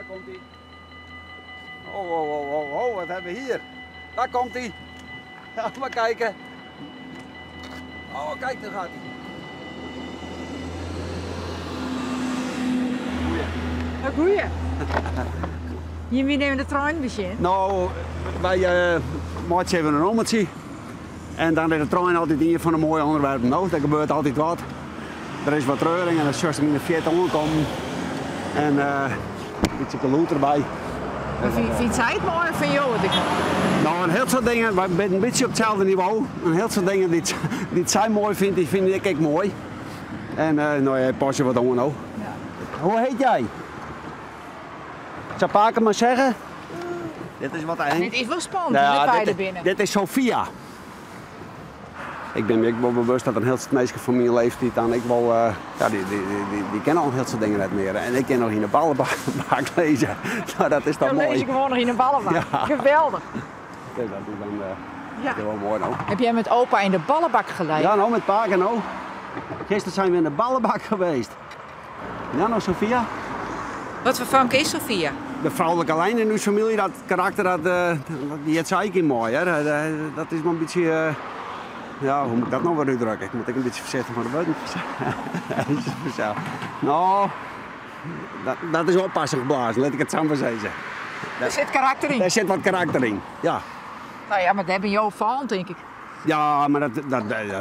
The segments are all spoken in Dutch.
komt hij. Oh, wat hebben we hier? Daar komt hij. Ja, maar kijken. Oh, kijk, daar gaat hij. Een goeie. Jullie nemen de trein misschien? Nou, wij maken even een ommetje. En dan is de trein altijd hier van een mooi onderwerp. Nou, er gebeurt altijd wat. Er is wat reuring en dan is in de Fiat aankomen. En een beetje geloot erbij. Vindt zij het mooi van jou? Nou, een heel soort dingen, wij zijn een beetje op hetzelfde niveau. Een heel soort dingen die zij mooi vindt, die vind ik ook mooi. En nou ja, pas je wat aan nou. Ja. Hoe heet jij? Zou Paken maar zeggen? Dit is wat hij. Dit is wel spannend, ja, de beide binnen. Dit is Sophia. Ik ben me wel bewust dat een heel soort meisje van mijn leeftijd dan ik wel, ja, die kennen al heel soort dingen net meer. En ik ken nog in de ballenbak lezen. Nou, dat is dan mooi. Dan lees ik gewoon nog in een ballenbak. Ja. Geweldig. Dat is dan Ja. wel mooi nou. Heb jij met opa in de ballenbak geleid? Ja, nou met Paken nou. Gisteren zijn we in de ballenbak geweest. Ja, nou Sophia. Wat voor vank is Sophia? De vrouwelijke lijn in uw familie, dat karakter, die het zei ik in mooi. Hè. Dat is maar een beetje, ja, hoe moet ik dat nou weer uitdrukken? Ik moet een beetje voorzichtig van de buiten. Nou, dat is oppassen geblazen, laat ik het samen zeggen. Er zit karakter in. Daar zit wat karakter in, ja. Nou ja, maar dat hebben jouw van, denk ik. Ja, maar dat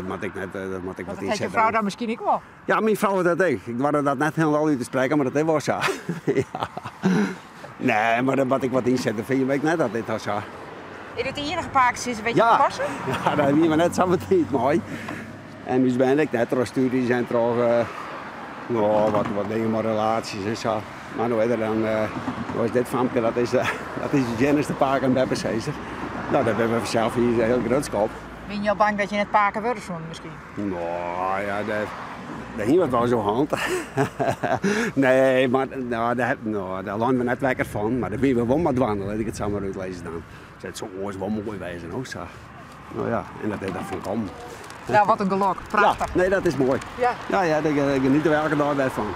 moet ik net, dat moet ik Dat wat heeft je inzetten. vrouw dan misschien ook wel. Ja, mijn vrouw dat ik. Ik wou dat net helemaal uit te spreken, maar dat was zo. Ja. Nee, maar dan moet ik wat inzetten. Vind je weet net dat dit was zo. In het enige paakje is een beetje Ja. passen? Ja, dat hebben we net samen niet mooi. En nu ben ik net door studies en toch nou, wat dingen, maar relaties en zo. Maar nou dan is dit famke, dat is de Jennis de Paak en Beppe Caesar. Nou, dat hebben we zelf hier heel groot scope. Ben je al bang dat je net paken wordt zo misschien? Nou ja, daar ging het wel zo hand. Nee, maar nou, daar laten we net wekker van. Maar daar ben we wel maar dwalen, laat ik het zo maar uitlezen dan. Het zou ooit wel mooi wezen ook zo. Nou ja, en dat is dat van kom. Ja, wat een gelok. Prachtig. Ja, nee, dat is mooi. Ja. Ja, daar genieten we elke dag bij van.